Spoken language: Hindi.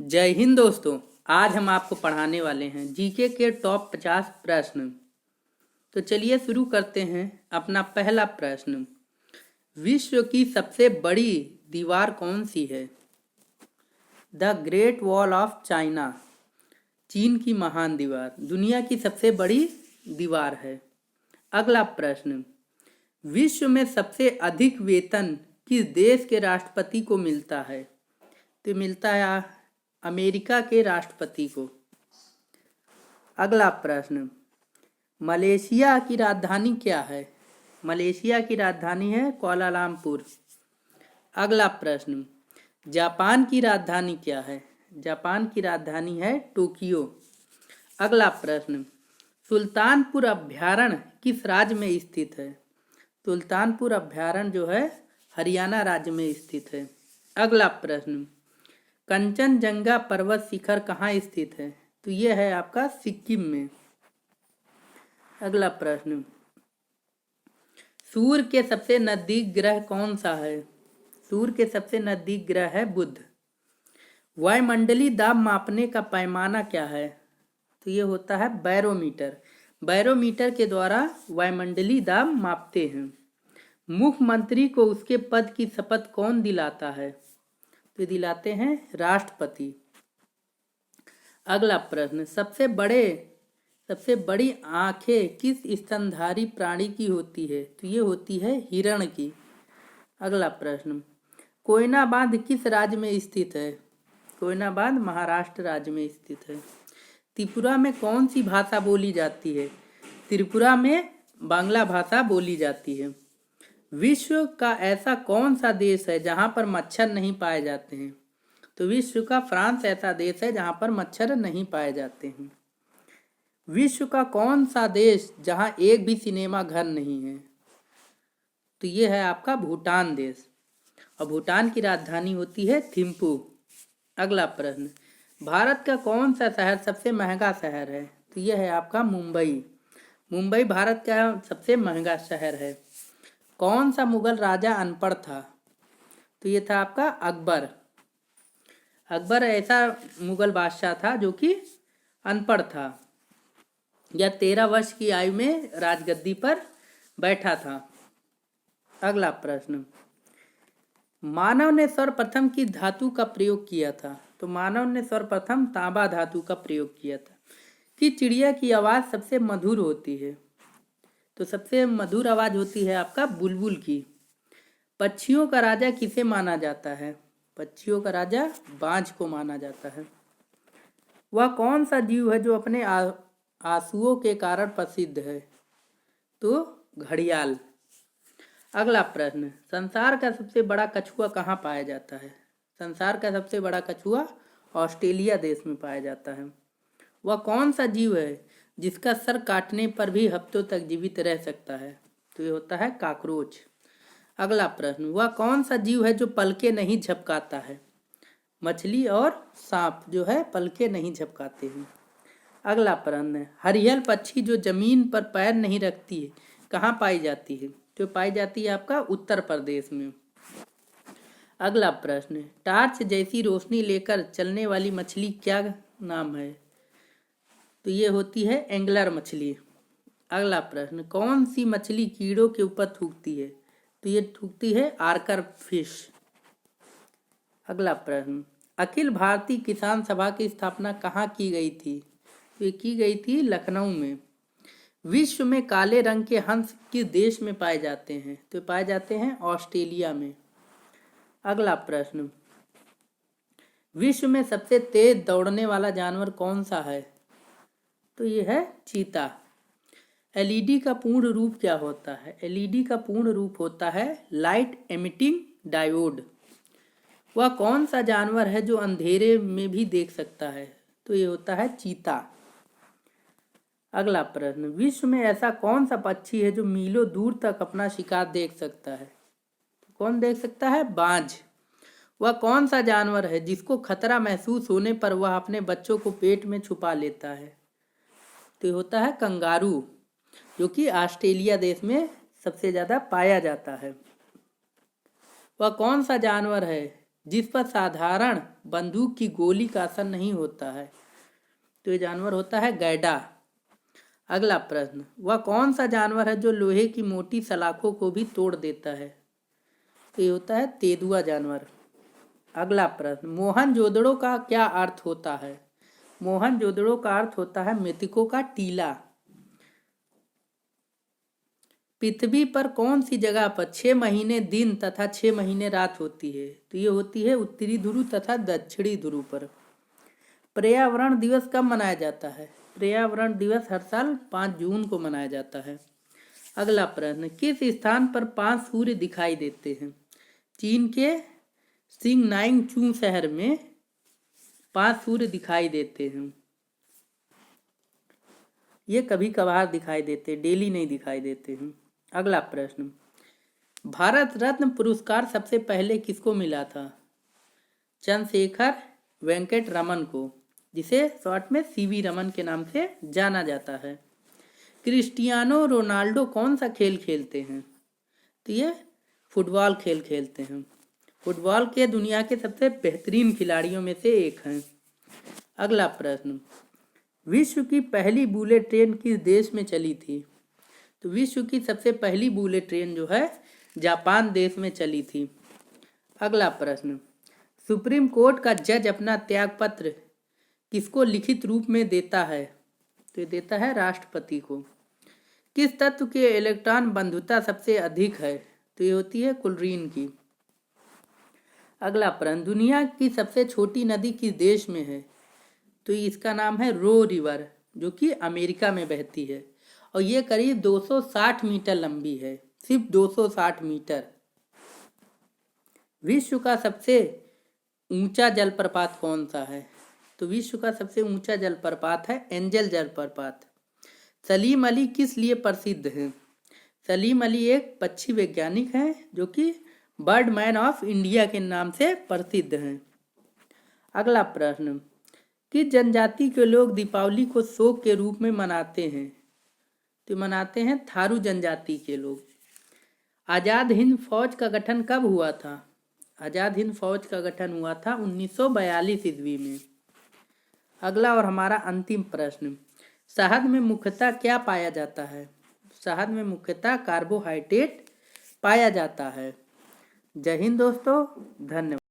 जय हिंद दोस्तों। आज हम आपको पढ़ाने वाले हैं जीके के टॉप 50 प्रश्न। तो चलिए शुरू करते हैं। अपना पहला प्रश्न, विश्व की सबसे बड़ी दीवार कौन सी है? The great wall of China, चीन की महान दीवार दुनिया की सबसे बड़ी दीवार है। अगला प्रश्न, विश्व में सबसे अधिक वेतन किस देश के राष्ट्रपति को मिलता है? तो मिलता है अमेरिका के राष्ट्रपति को। अगला प्रश्न, मलेशिया की राजधानी क्या है? मलेशिया की राजधानी है कुआलालंपुर। अगला प्रश्न, जापान की राजधानी क्या है? जापान की राजधानी है टोक्यो। अगला प्रश्न, सुल्तानपुर अभ्यारण्य किस राज्य में स्थित है? सुल्तानपुर अभ्यारण्य जो है हरियाणा राज्य में स्थित है। अगला प्रश्न, कंचनजंगा पर्वत शिखर कहाँ स्थित है? तो ये है आपका सिक्किम में। अगला प्रश्न, सूर्य के सबसे नजदीक ग्रह कौन सा है? सूर्य के सबसे नजदीक ग्रह है बुध। वायुमंडलीय दाब मापने का पैमाना क्या है? तो ये होता है बैरोमीटर। बैरोमीटर के द्वारा वायुमंडलीय दाब मापते हैं। मुख्यमंत्री को उसके पद की शपथ कौन दिलाता है? तो दिलाते हैं राष्ट्रपति। अगला प्रश्न, सबसे बड़ी आंखें किस स्तनधारी प्राणी की होती है? तो ये होती है हिरण की। अगला प्रश्न, कोयना बांध किस राज्य में स्थित है? कोयना बांध महाराष्ट्र राज्य में स्थित है। त्रिपुरा में कौन सी भाषा बोली जाती है? त्रिपुरा में बांग्ला भाषा बोली जाती है। विश्व का ऐसा कौन सा देश है जहां पर मच्छर नहीं पाए जाते हैं? तो विश्व का फ्रांस ऐसा देश है जहां पर मच्छर नहीं पाए जाते हैं। विश्व का कौन सा देश जहां एक भी सिनेमा घर नहीं है? तो ये है आपका भूटान देश, और भूटान की राजधानी होती है थिम्पू। अगला प्रश्न, भारत का कौन सा शहर सबसे महंगा शहर है? तो यह है आपका मुंबई। मुंबई भारत का सबसे महंगा शहर है। कौन सा मुगल राजा अनपढ़ था? तो ये था आपका अकबर। अकबर ऐसा मुगल बादशाह था जो कि अनपढ़ था। यह 13 वर्ष की आयु में राजगद्दी पर बैठा था। अगला प्रश्न, मानव ने सर्वप्रथम किस धातु का प्रयोग किया था? तो मानव ने सर्वप्रथम तांबा धातु का प्रयोग किया था। कि चिड़िया की आवाज़ सबसे मधुर होती है? तो सबसे मधुर आवाज होती है आपका बुलबुल की। पक्षियों का राजा किसे माना जाता है? पक्षियों का राजा बाज को माना जाता है। वह कौन सा जीव है जो अपने आंसुओं के कारण प्रसिद्ध है? तो घड़ियाल। अगला प्रश्न, संसार का सबसे बड़ा कछुआ कहाँ पाया जाता है? संसार का सबसे बड़ा कछुआ ऑस्ट्रेलिया देश में पाया जाता है। वह कौन सा जीव है जिसका सर काटने पर भी हफ्तों तक जीवित रह सकता है? तो ये होता है कॉकरोच। अगला प्रश्न, वह कौन सा जीव है जो पलके नहीं झपकाता है? मछली और सांप जो है पलके नहीं झपकाते हैं। अगला प्रश्न, हरियल पक्षी जो जमीन पर पैर नहीं रखती है कहाँ पाई जाती है? तो पाई जाती है आपका उत्तर प्रदेश में। अगला प्रश्न, टार्च जैसी रोशनी लेकर चलने वाली मछली क्या नाम है? तो ये होती है एंगलर मछली। अगला प्रश्न, कौन सी मछली कीड़ों के ऊपर थूकती है? तो ये थूकती है आर्कर फिश। अगला प्रश्न, अखिल भारतीय किसान सभा की स्थापना कहाँ की गई थी? तो ये की गई थी लखनऊ में। विश्व में काले रंग के हंस किस देश में पाए जाते हैं? तो पाए जाते हैं ऑस्ट्रेलिया में। अगला प्रश्न, विश्व में सबसे तेज दौड़ने वाला जानवर कौन सा है? तो ये है चीता। एलईडी का पूर्ण रूप क्या होता है? एलईडी का पूर्ण रूप होता है लाइट एमिटिंग डायोड। वह कौन सा जानवर है जो अंधेरे में भी देख सकता है? तो ये होता है चीता। अगला प्रश्न, विश्व में ऐसा कौन सा पक्षी है जो मीलों दूर तक अपना शिकार देख सकता है? तो कौन देख सकता है? बाज। वह कौन सा जानवर है जिसको खतरा महसूस होने पर वह अपने बच्चों को पेट में छुपा लेता है? तो ये होता है कंगारू, जो कि ऑस्ट्रेलिया देश में सबसे ज़्यादा पाया जाता है। वह कौन सा जानवर है जिस पर साधारण बंदूक की गोली का असर नहीं होता है? तो ये जानवर होता है गैंडा। अगला प्रश्न, वह कौन सा जानवर है जो लोहे की मोटी सलाखों को भी तोड़ देता है? तो ये होता है तेंदुआ जानवर। अगला प्रश्न, मोहनजोदड़ो का क्या अर्थ होता है? मोहनजोदड़ो का अर्थ होता है मृतकों का टीला। पृथ्वी पर कौन सी जगह पर 6 महीने दिन तथा 6 महीने रात होती है? तो ये होती है उत्तरी ध्रुव तथा दक्षिणी ध्रुव पर। पर्यावरण दिवस कब मनाया जाता है? पर्यावरण दिवस हर साल 5 जून को मनाया जाता है। अगला प्रश्न, किस स्थान पर 5 सूर्य दिखाई देते हैं? चीन के सिंगनाइंग चू शहर में 5 सूर्य दिखाई देते हैं। ये कभी कभार दिखाई देते, डेली नहीं दिखाई देते हैं। अगला प्रश्न, भारत रत्न पुरस्कार सबसे पहले किसको मिला था? चंद्रशेखर वेंकट रमन को, जिसे शॉर्ट में सीवी रमन के नाम से जाना जाता है। क्रिस्टियानो रोनाल्डो कौन सा खेल खेलते हैं? तो ये फुटबॉल खेल खेलते हैं। फुटबॉल के दुनिया के सबसे बेहतरीन खिलाड़ियों में से एक हैं। अगला प्रश्न, विश्व की पहली बुलेट ट्रेन किस देश में चली थी? तो विश्व की सबसे पहली बुलेट ट्रेन जो है जापान देश में चली थी। अगला प्रश्न, सुप्रीम कोर्ट का जज अपना त्यागपत्र किसको लिखित रूप में देता है? तो ये देता है राष्ट्रपति को। किस तत्व की इलेक्ट्रॉन बंधुता सबसे अधिक है? तो ये होती है क्लोरीन की। अगला प्रश्न, दुनिया की सबसे छोटी नदी किस देश में है? तो इसका नाम है रो रिवर, जो कि अमेरिका में बहती है और ये करीब 260 मीटर लंबी है, सिर्फ 260 मीटर। विश्व का सबसे ऊंचा जलप्रपात कौन सा है? तो विश्व का सबसे ऊंचा जलप्रपात है एंजल जलप्रपात। सलीम अली किस लिए प्रसिद्ध हैं? सलीम अली एक पक्षी वैज्ञानिक हैं जो कि बर्ड मैन ऑफ इंडिया के नाम से प्रसिद्ध हैं। अगला प्रश्न, किस जनजाति के लोग दीपावली को शोक के रूप में मनाते हैं? तो मनाते हैं थारू जनजाति के लोग। आज़ाद हिंद फौज का गठन कब हुआ था? आज़ाद हिंद फौज का गठन हुआ था 1942 ईस्वी में। अगला और हमारा अंतिम प्रश्न, शहद में मुख्यतः क्या पाया जाता है? शहद में मुख्यतः कार्बोहाइड्रेट पाया जाता है। जय हिंद दोस्तों, धन्यवाद।